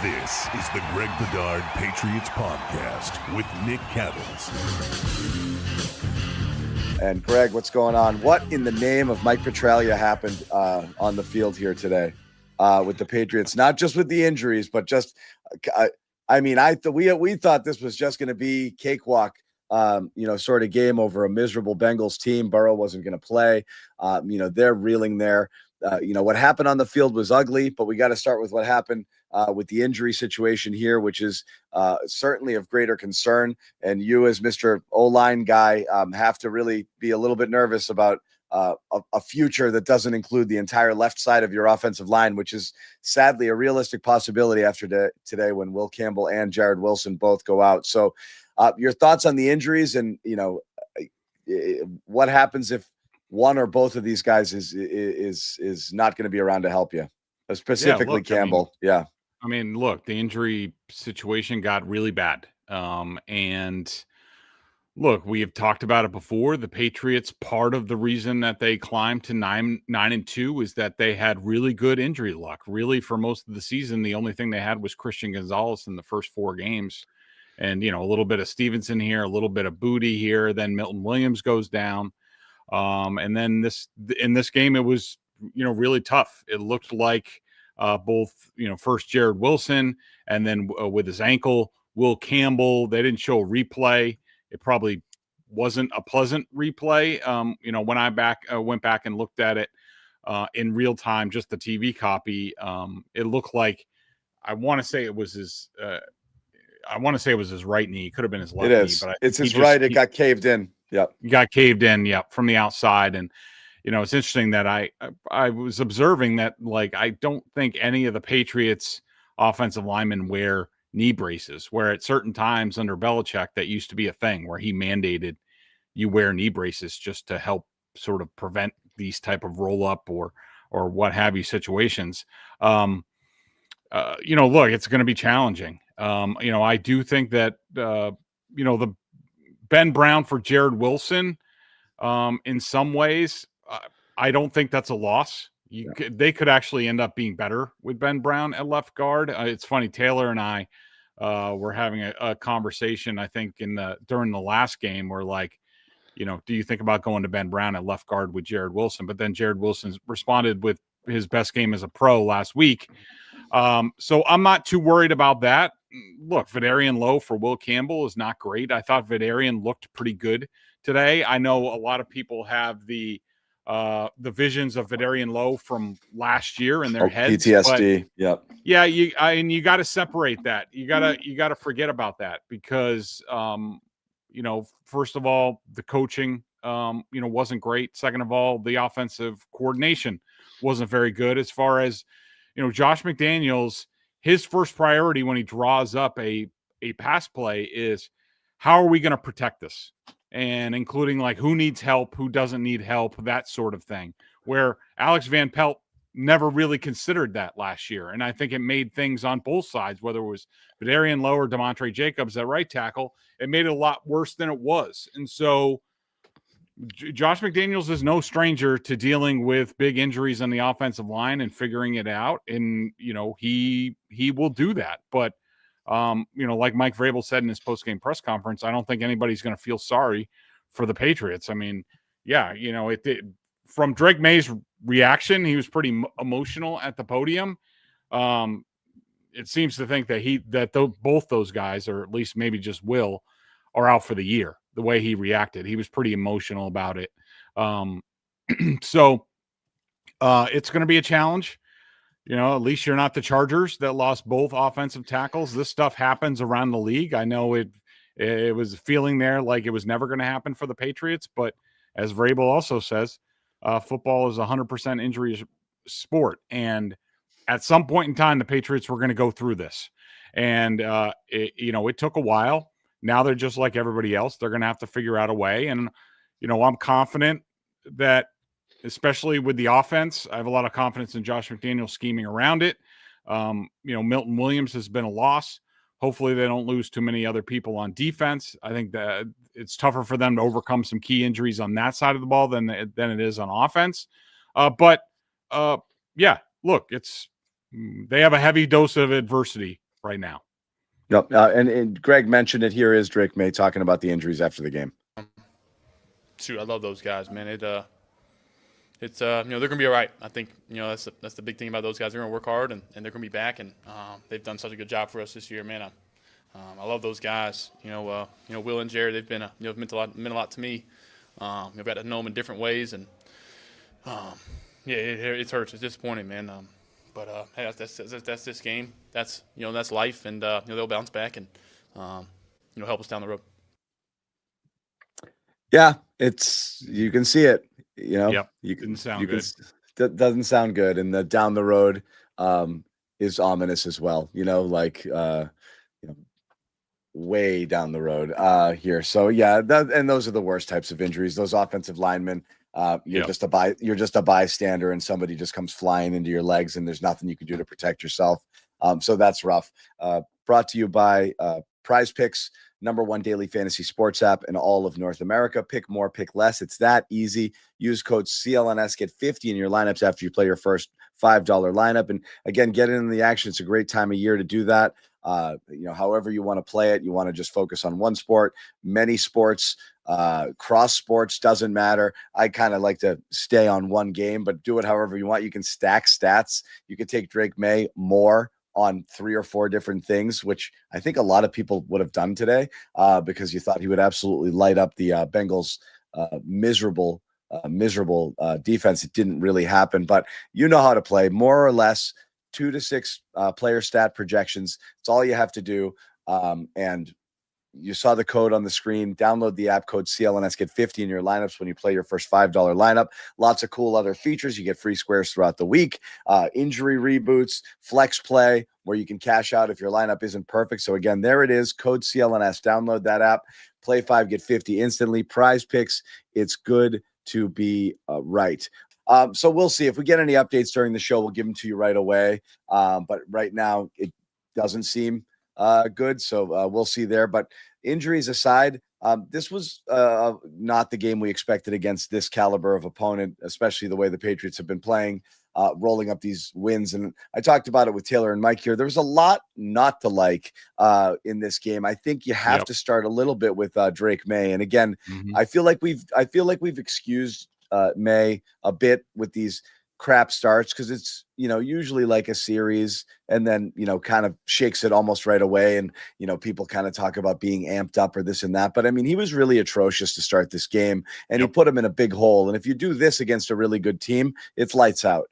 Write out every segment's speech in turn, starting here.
This is the Greg Bedard Patriots Podcast with Nick Cattles. And Greg, what's going on? What in the name of Mike Petraglia happened on the field here today with the Patriots? Not just with the injuries, but just, we thought this was just going to be cakewalk, sort of game over a miserable Bengals team. Burrow wasn't going to play. They're reeling there. What happened on the field was ugly, but we got to start with what happened with the injury situation here, which is certainly of greater concern. And you, as Mr. O-line guy, have to really be a little bit nervous about a future that doesn't include the entire left side of your offensive line, which is sadly a realistic possibility after today when Will Campbell and Jared Wilson both go out. So your thoughts on the injuries and, what happens if one or both of these guys is not going to be around to help you, specifically Campbell. Look, the injury situation got really bad. And look, we have talked about it before. The Patriots, part of the reason that they climbed to 9-2 is that they had really good injury luck. Really, for most of the season, the only thing they had was Christian Gonzalez in the first 4 games. And, a little bit of Stevenson here, a little bit of Booty here. Then Milton Williams goes down. And then in this game, it was, really tough. It looked like both, first Jared Wilson and then with his ankle, Will Campbell. They didn't show a replay. It probably wasn't a pleasant replay. When I went back and looked at it in real time, just the TV copy, it looked like I want to say it was his right knee. It could have been his left knee. But it's his right. It got caved in. Yep. Got caved in. Yep. From the outside. And, it's interesting that I was observing that, I don't think any of the Patriots offensive linemen wear knee braces, where at certain times under Belichick, that used to be a thing where he mandated you wear knee braces just to help sort of prevent these type of roll up or what have you situations. Look, it's going to be challenging. I do think that, the Ben Brown for Jared Wilson, in some ways, I don't think that's a loss. They could actually end up being better with Ben Brown at left guard. It's funny, Taylor and I were having a conversation, I think, during the last game where, do you think about going to Ben Brown at left guard with Jared Wilson? But then Jared Wilson responded with his best game as a pro last week. So I'm not too worried about that. Look, Vederian Lowe for Will Campbell is not great. I thought Vederian looked pretty good today. I know a lot of people have the visions of Vederian Lowe from last year in their heads. PTSD. Yep. Yeah. You got to separate that. You got to forget about that because, first of all, the coaching, wasn't great. Second of all, the offensive coordination wasn't very good as far as, Josh McDaniels, his first priority when he draws up a pass play is how are we going to protect this? And including who needs help, who doesn't need help, that sort of thing, where Alex Van Pelt never really considered that last year. And I think it made things on both sides, whether it was Vederian Lowe or Demontre Jacobs at right tackle, it made it a lot worse than it was. And so Josh McDaniels is no stranger to dealing with big injuries on the offensive line and figuring it out. And, he will do that. But, like Mike Vrabel said in his post-game press conference, I don't think anybody's going to feel sorry for the Patriots. I mean, yeah, from Drake May's reaction, he was pretty emotional at the podium. It seems to think that both those guys, or at least maybe just Will, are out for the year. The way he reacted, he was pretty emotional about it. So it's going to be a challenge. At least you're not the Chargers that lost both offensive tackles. This stuff happens around the league. I know it was a feeling there like it was never going to happen for the Patriots, but as Vrabel also says, football is 100% injury sport. And at some point in time, the Patriots were going to go through this. And, it took a while. Now they're just like everybody else. They're going to have to figure out a way. And, I'm confident that, especially with the offense, I have a lot of confidence in Josh McDaniels scheming around it. Milton Williams has been a loss. Hopefully they don't lose too many other people on defense. I think that it's tougher for them to overcome some key injuries on that side of the ball than it is on offense. But look, they have a heavy dose of adversity right now. Yep. And Greg mentioned it. Here is Drake Maye talking about the injuries after the game. Shoot, I love those guys, man. It's they're gonna be all right. I think that's the big thing about those guys. They're gonna work hard and they're gonna be back, and they've done such a good job for us this year, man. I love those guys. Will and Jared, they've been meant a lot to me. I've got to know them in different ways, and it hurts. It's disappointing, man. But hey, that's this game. That's that's life, and they'll bounce back and help us down the road. Yeah, you can see it. Yep. You can Didn't sound good. Doesn't sound good, and the down the road is ominous as well. Way down the road here. So yeah, and those are the worst types of injuries. Those offensive linemen. You're just a bystander, and somebody just comes flying into your legs, and there's nothing you can do to protect yourself. So that's rough. Brought to you by Prize Picks, #1 daily fantasy sports app in all of North America. Pick more, pick less. It's that easy. Use code CLNS, get 50 in your lineups after you play your first $5 lineup. And again, get in the action. It's a great time of year to do that. However you want to play it, you want to just focus on one sport, many sports, cross sports, doesn't matter. I kind of like to stay on one game, but do it however you want. You can stack stats. You can take Drake Maye more on 3 or 4 different things, which I think a lot of people would have done today because you thought he would absolutely light up the Bengals miserable defense. It didn't really happen, but you know how to play, more or less 2 to 6 player stat projections. It's all you have to do. And you saw the code on the screen. Download the app, code CLNS, get 50 in your lineups when you play your first $5 lineup. Lots of cool other features. You get free squares throughout the week, injury reboots, flex play, where you can cash out if your lineup isn't perfect. So again, there it is, code CLNS. Download that app, play 5, get 50 instantly. Prize Picks, it's good to be right. So we'll see if we get any updates during the show. We'll give them to you right away. But right now it doesn't seem good. So we'll see there. But injuries aside, this was not the game we expected against this caliber of opponent, especially the way the Patriots have been playing, rolling up these wins. And I talked about it with Taylor and Mike here. There was a lot not to like in this game. I think you have to start a little bit with Drake Maye. And again, I feel like we've excused Maye a bit with these crap starts because it's usually like a series and then kind of shakes it almost right away, and people kind of talk about being amped up or this and that, but I mean he was really atrocious to start this game, and he put him in a big hole. And if you do this against a really good team, it's lights out.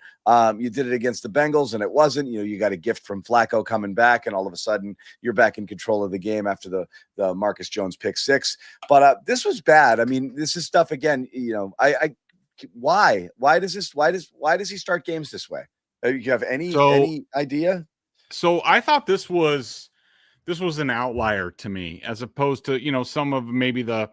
You did it against the Bengals and it wasn't. You got a gift from Flacco coming back, and all of a sudden you're back in control of the game after the Marcus Jones pick 6. But this was bad. I mean, this is stuff again. Why does he start games this way? You have any idea? So I thought this was an outlier to me, as opposed to some of maybe the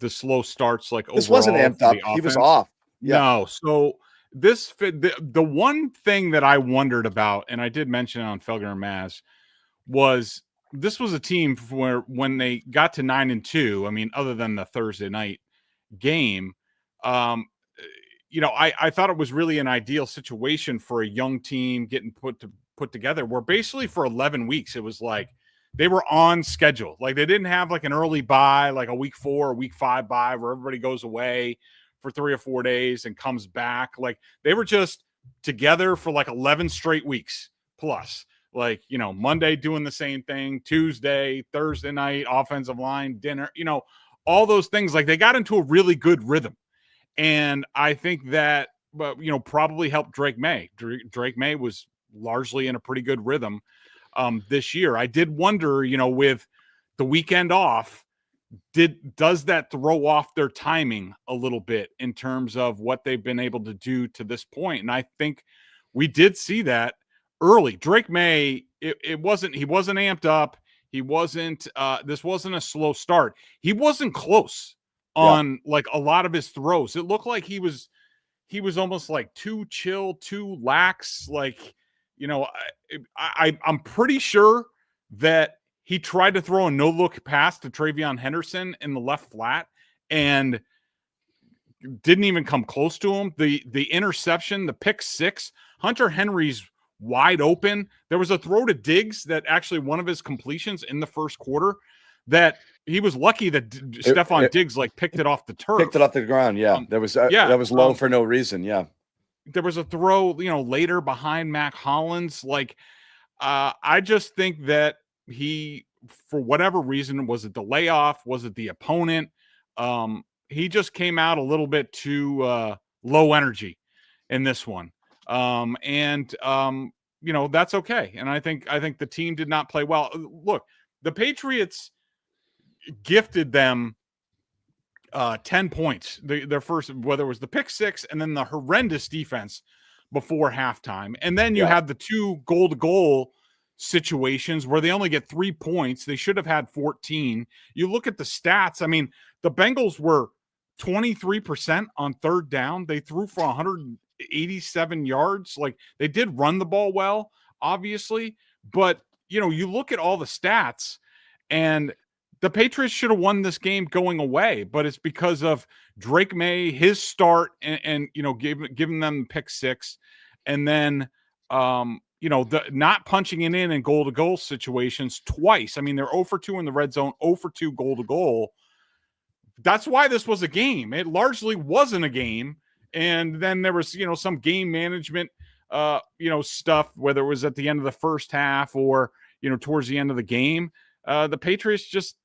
slow starts. Like this wasn't amped up. He was off. Yeah. No, so this the one thing that I wondered about, and I did mention it on Felger and Maz, was this was a team where when they got to 9-2, I mean, other than the Thursday night game. I thought it was really an ideal situation for a young team getting put together, where basically for 11 weeks, it was like they were on schedule. Like they didn't have like an early bye, like a week 4 or week 5 bye where everybody goes away for 3 or 4 days and comes back. Like they were just together for like 11 straight weeks plus. Like, Monday doing the same thing, Tuesday, Thursday night, offensive line, dinner, all those things. Like they got into a really good rhythm. And I think that, probably helped Drake Maye. Drake Maye was largely in a pretty good rhythm this year. I did wonder, with the weekend off, does that throw off their timing a little bit in terms of what they've been able to do to this point? And I think we did see that early. Drake Maye, he wasn't amped up. He wasn't, this wasn't a slow start. He wasn't close on like a lot of his throws. It looked like he was almost like too chill, too lax. Like, I'm pretty sure that he tried to throw a no-look pass to Travion Henderson in the left flat and didn't even come close to him. The interception, the pick 6, Hunter Henry's wide open. There was a throw to Diggs that actually one of his completions in the first quarter that he was lucky that Stephon Diggs picked it off the turf. Picked it off the ground. Yeah. That was low for no reason. Yeah. There was a throw, later behind Mac Hollins. I just think that he, for whatever reason, was it the layoff? Was it the opponent? He just came out a little bit too low energy in this one. That's okay. And I think the team did not play well. Look, the Patriots gifted them 10 points. Their first, whether it was the pick six and then the horrendous defense before halftime. And then you had the 2 goal-to-goal situations where they only get 3 points. They should have had 14. You look at the stats. I mean, the Bengals were 23% on third down. They threw for 187 yards. They did run the ball well, obviously. But, you look at all the stats, and the Patriots should have won this game going away, but it's because of Drake Maye, his start, and giving them pick six, and then the not punching it in goal-to-goal situations twice. I mean, they're 0 for 2 in the red zone, 0 for 2 goal-to-goal. That's why this was a game. It largely wasn't a game, and then there was some game management stuff, whether it was at the end of the first half or towards the end of the game. The Patriots just.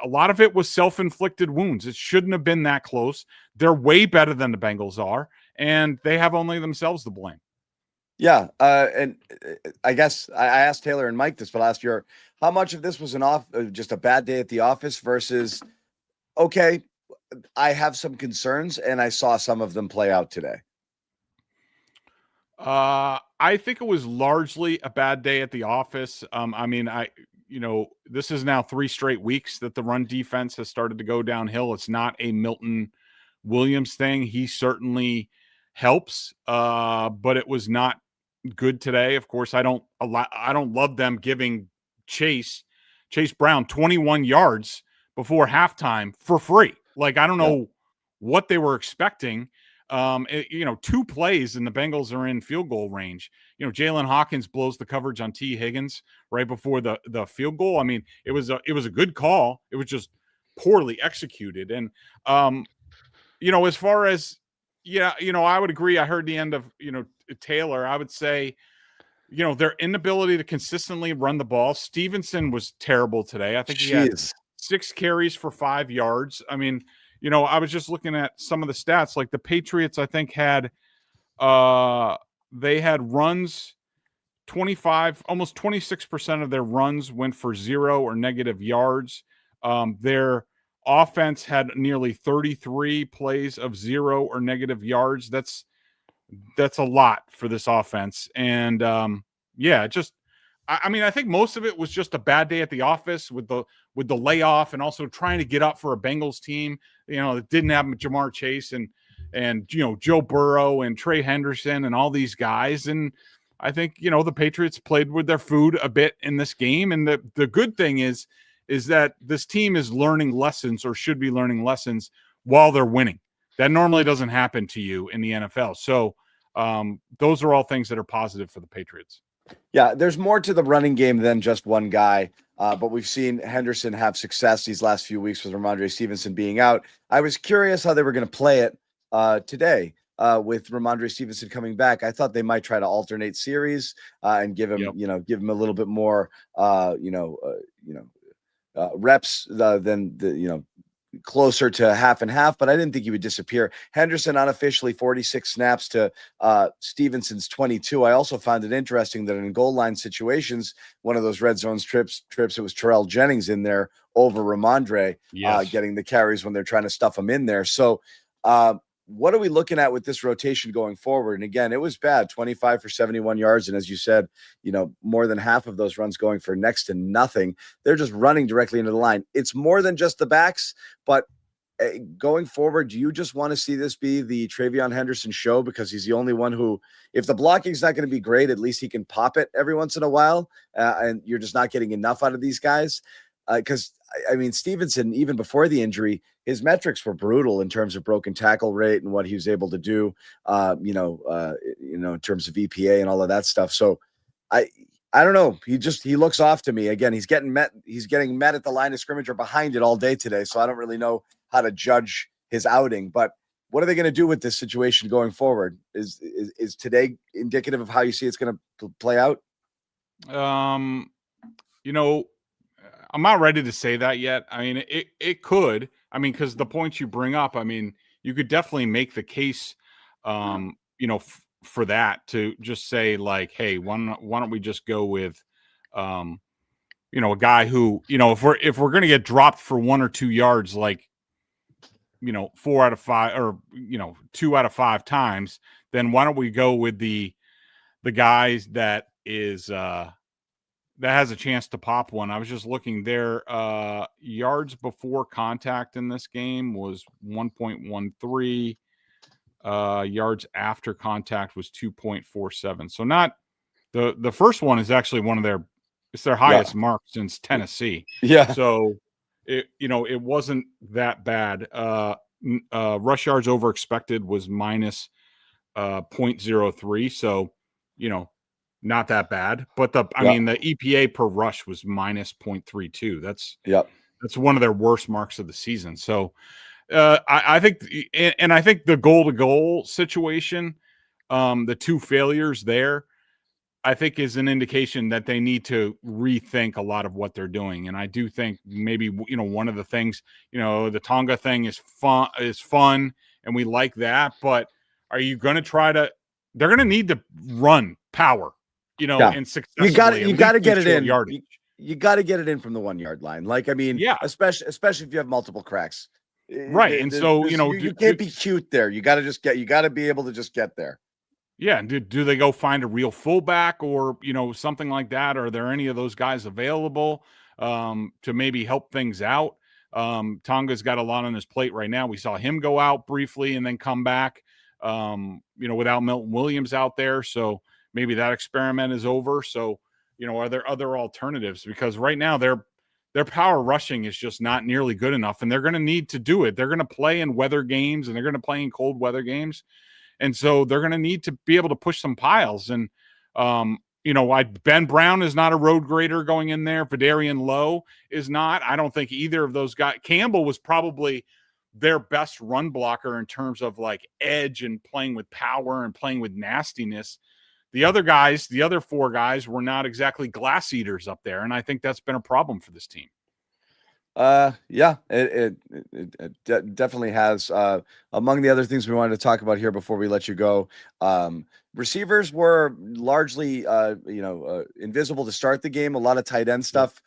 A lot of it was self-inflicted wounds. It shouldn't have been that close. They're way better than the Bengals are, and they have only themselves to blame. Yeah, and I guess I asked Taylor and Mike this last year. How much of this was just a bad day at the office versus, okay, I have some concerns, and I saw some of them play out today? I think it was largely a bad day at the office. This is now 3 straight weeks that the run defense has started to go downhill. It's not a Milton Williams thing. He certainly helps, but it was not good today. Of course, I don't love them giving Chase Brown 21 yards before halftime for free. I don't know what they were expecting. 2 plays and the Bengals are in field goal range. Jalen Hawkins blows the coverage on T. Higgins right before the field goal. I mean, it was a good call. It was just poorly executed. And, as far as, I would agree. I heard the end of, Taylor. I would say, their inability to consistently run the ball. Stevenson was terrible today. I think he had 6 carries for 5 yards. I mean, I was just looking at some of the stats. The Patriots, I think, had they had runs 25, almost 26% of their runs went for 0 or negative yards. Their offense had nearly 33 plays of 0 or negative yards. That's a lot for this offense. And I think most of it was just a bad day at the office with the layoff and also trying to get up for a Bengals team, that didn't have Jamar Chase and Joe Burrow and Trey Henderson and all these guys. And I think, the Patriots played with their food a bit in this game. And the good thing is that this team is learning lessons, or should be learning lessons, while they're winning. That normally doesn't happen to you in the NFL. So those are all things that are positive for the Patriots. Yeah, there's more to the running game than just one guy. But we've seen Henderson have success these last few weeks with Ramondre Stevenson being out. I was curious how they were going to play it today with Ramondre Stevenson coming back. I thought they might try to alternate series and give him, give him a little bit more, reps than closer to half and half, but I didn't think he would disappear. Henderson unofficially 46 snaps to Stevenson's 22. I also found it interesting that in goal line situations, one of those red zone trips, it was Terrell Jennings in there over Ramondre, getting the carries when they're trying to stuff him in there. So what are we looking at with this rotation going forward? And again, it was bad, 25 for 71 yards. And as you said, more than half of those runs going for next to nothing. They're just running directly into the line. It's more than just the backs, but going forward, do you just want to see this be the Travion Henderson show? Because he's the only one who, if the blocking's not going to be great, at least he can pop it every once in a while. And you're just not getting enough out of these guys. because I mean, Stevenson, even before the injury, his metrics were brutal in terms of broken tackle rate and what he was able to do, in terms of EPA and all of that stuff. So I don't know. He looks off to me. Again, he's getting met at the line of scrimmage or behind it all day today. So I don't really know how to judge his outing, but what are they going to do with this situation going forward? Is today indicative of how you see it's going to play out? I'm not ready to say that yet. I mean, it could. I mean, because the points you bring up, I mean, you could definitely make the case, for that, to just say like, hey, why don't we just go with, a guy who, if we're going to get dropped for 1 or 2 yards, like, 4 out of 5 or 2 out of 5 times, then why don't we go with the guys that has a chance to pop one. I was just looking there. Yards before contact in this game was 1.13. Yards after contact was 2.47. So not the first one is actually it's their highest mark since Tennessee. Yeah. So it wasn't that bad. Rush yards over expected was minus 0.03. So, not that bad, but the EPA per rush was minus 0.32. That's one of their worst marks of the season. So I think the goal to goal situation, the 2 failures there, I think is an indication that they need to rethink a lot of what they're doing. And I do think maybe, one of the things, the Tonga thing is fun and we like that, but are you going to they're going to need to run power. And successfully. You got to get it in. You got to get it in from the 1 yard line. Like, I mean, especially if you have multiple cracks. Right. And so, you can't be cute there. You got to be able to just get there. Yeah. And do they go find a real fullback or, something like that? Are there any of those guys available to maybe help things out? Tonga's got a lot on his plate right now. We saw him go out briefly and then come back, without Milton Williams out there. So, maybe that experiment is over. So, are there other alternatives? Because right now their power rushing is just not nearly good enough, and they're going to need to do it. They're going to play in weather games, and they're going to play in cold weather games. And so they're going to need to be able to push some piles. And, Ben Brown is not a road grader going in there. Vidarian Lowe is not. I don't think either of those guys. Campbell was probably their best run blocker in terms of like edge and playing with power and playing with nastiness. The other 4 guys were not exactly glass eaters up there. And I think that's been a problem for this team. It definitely has. Among the other things we wanted to talk about here before we let you go, receivers were largely, invisible to start the game. A lot of tight end stuff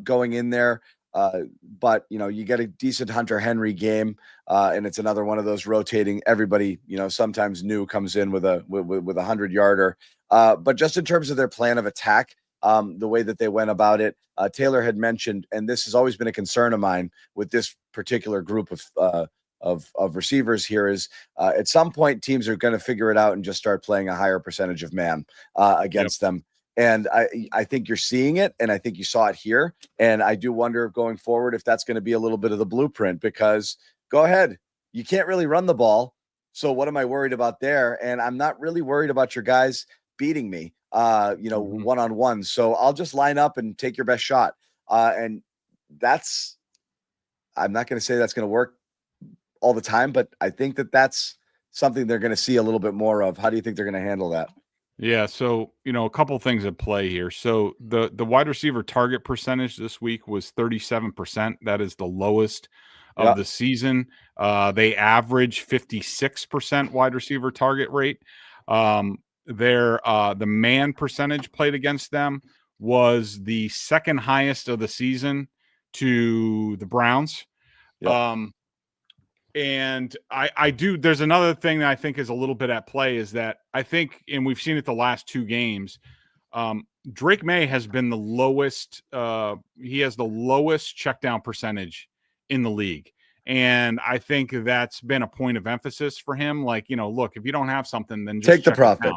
going in there. But you get a decent Hunter Henry game, and it's another one of those rotating. Everybody, sometimes new comes in with a 100-yarder. But just in terms of their plan of attack, the way that they went about it, Taylor had mentioned, and this has always been a concern of mine with this particular group of receivers here, is at some point teams are going to figure it out and just start playing a higher percentage of man against them. And I think you're seeing it, and I think you saw it here. And I do wonder going forward if that's going to be a little bit of the blueprint, because go ahead, you can't really run the ball. So what am I worried about there? And I'm not really worried about your guys beating me, one-on-one. So I'll just line up and take your best shot. And I'm not going to say that's going to work all the time, but I think that's something they're going to see a little bit more of. How do you think they're going to handle that? Yeah, so a couple things at play here. So the wide receiver target percentage this week was 37%. That is the lowest of the season. They average 56% wide receiver target rate. The man percentage played against them was the second highest of the season to the Browns. Yep. And there's another thing that I think is a little bit at play is that I think, and we've seen it the last 2 games, Drake Maye has been the lowest. He has the lowest check down percentage in the league. And I think that's been a point of emphasis for him. Like, look, if you don't have something, then just take the profit.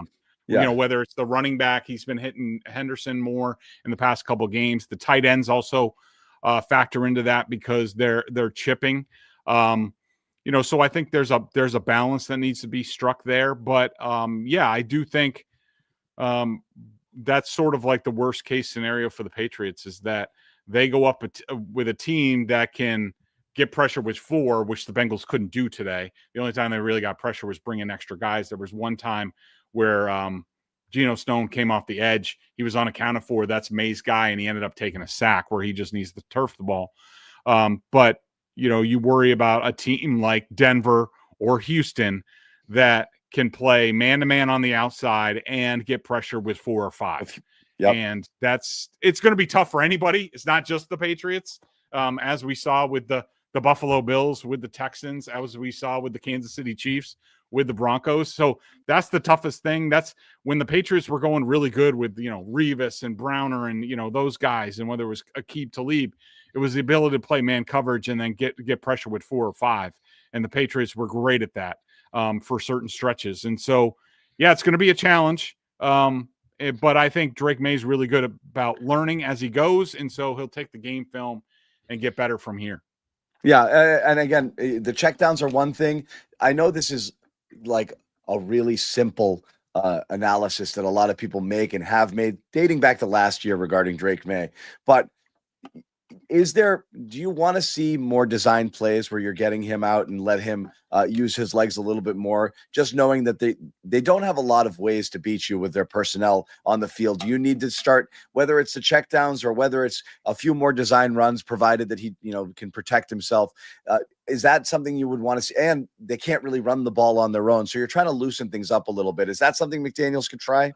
Yeah. Whether it's the running back, he's been hitting Henderson more in the past couple of games. The tight ends also factor into that because they're chipping. So I think there's a balance that needs to be struck there. But I do think that's sort of like the worst case scenario for the Patriots is that they go up with a team that can get pressure with 4, which the Bengals couldn't do today. The only time they really got pressure was bringing extra guys. There was one time where Geno Stone came off the edge. He was unaccounted for. That's Maye's guy, and he ended up taking a sack where he just needs to turf the ball. But you worry about a team like Denver or Houston that can play man-to-man on the outside and get pressure with 4 or 5. Yep. And it's going to be tough for anybody. It's not just the Patriots, as we saw with the Buffalo Bills, with the Texans, as we saw with the Kansas City Chiefs, with the Broncos. So that's the toughest thing. That's when the Patriots were going really good with, Revis and Browner and, those guys, and whether it was Aqib Talib, it was the ability to play man coverage and then get pressure with 4 or 5. And the Patriots were great at that for certain stretches. And so, it's going to be a challenge. But I think Drake Maye's really good about learning as he goes. And so he'll take the game film and get better from here. Yeah. And again, the checkdowns are one thing. I know this is like a really simple analysis that a lot of people make and have made dating back to last year regarding Drake Maye. But do you want to see more design plays where you're getting him out and let him use his legs a little bit more, just knowing that they don't have a lot of ways to beat you with their personnel on the field? Do you need to start, whether it's the checkdowns or whether it's a few more design runs, provided that he, can protect himself? Is that something you would want to see? And they can't really run the ball on their own. So you're trying to loosen things up a little bit. Is that something McDaniels could try?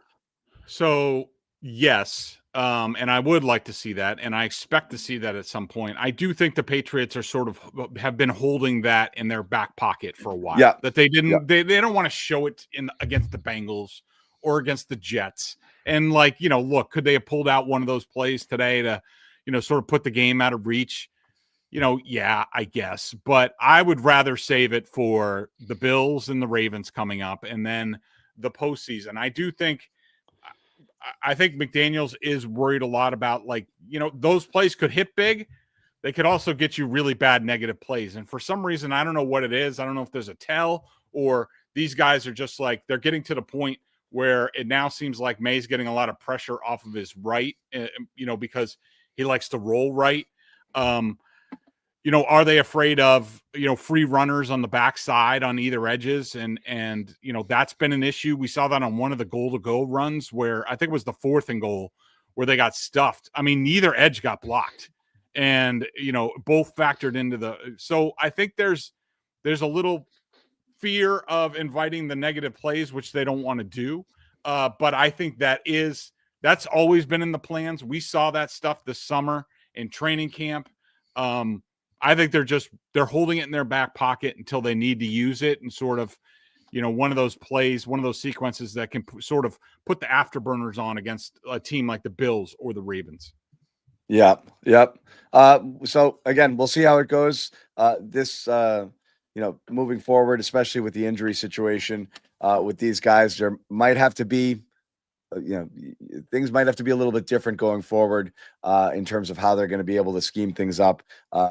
So yes. And I would like to see that, and I expect to see that at some point. I do think the Patriots are sort of have been holding that in their back pocket for a while. Yeah. That they didn't, they don't want to show it against the Bengals or against the Jets. And look, could they have pulled out one of those plays today to, sort of put the game out of reach? Yeah, I guess. But I would rather save it for the Bills and the Ravens coming up, and then the postseason. I think McDaniels is worried a lot about those plays could hit big. They could also get you really bad negative plays. And for some reason, I don't know what it is. I don't know if there's a tell or these guys are just they're getting to the point where it now seems like Maye's getting a lot of pressure off of his right, because he likes to roll right. Are they afraid of, free runners on the backside on either edges? And that's been an issue. We saw that on one of the goal-to-go runs where I think it was the 4th and goal where they got stuffed. I mean, neither edge got blocked and, both factored into so I think there's a little fear of inviting the negative plays, which they don't want to do. But I think that's always been in the plans. We saw that stuff this summer in training camp. I think they're holding it in their back pocket until they need to use it, and sort of, one of those plays, one of those sequences that can sort of put the afterburners on against a team like the Bills or the Ravens. Yeah. Yep. So again, we'll see how it goes. Moving forward, especially with the injury situation with these guys, there might have to be things might have to be a little bit different going forward in terms of how they're going to be able to scheme things up,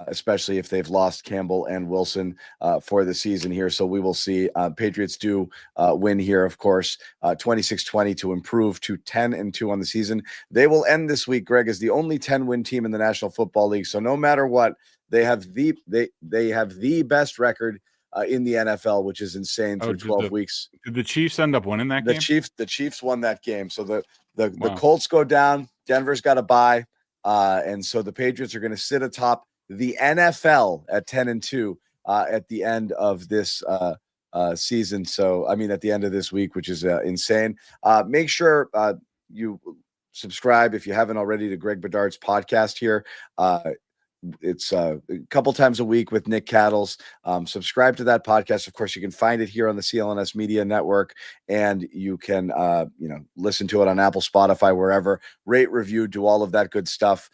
especially if they've lost Campbell and Wilson for the season here. So we will see. Patriots do win here, of course, 26-20 to improve to 10-2 on the season. They will end this week, Greg, as the only 10-win team in the National Football League. So no matter what, they have the best record in the NFL, which is insane through 12 weeks. Did the Chiefs end up winning that game? The Chiefs won that game. So the Colts go down. Denver's got a bye. And so the Patriots are going to sit atop the NFL at 10-2 at the end of this season. So, at the end of this week, which is insane. Make sure you subscribe if you haven't already to Greg Bedard's podcast here. It's a couple times a week with Nick Cattles. Subscribe to that podcast. Of course, you can find it here on the CLNS Media Network, and you can, listen to it on Apple, Spotify, wherever. Rate, review, do all of that good stuff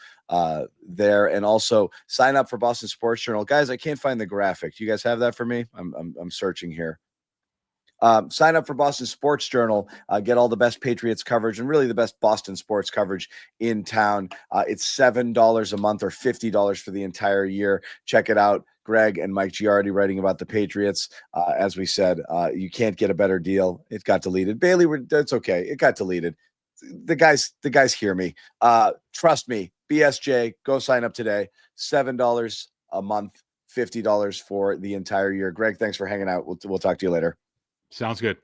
there, and also sign up for Boston Sports Journal, guys. I can't find the graphic. Do you guys have that for me? I'm searching here. Sign up for Boston Sports Journal. Get all the best Patriots coverage and really the best Boston sports coverage in town. It's $7 a month or $50 for the entire year. Check it out. Greg and Mike Giardi writing about the Patriots. As we said, you can't get a better deal. It got deleted. Bailey, that's okay. It got deleted. The guys hear me. Trust me. BSJ, go sign up today. $7 a month, $50 for the entire year. Greg, thanks for hanging out. We'll talk to you later. Sounds good.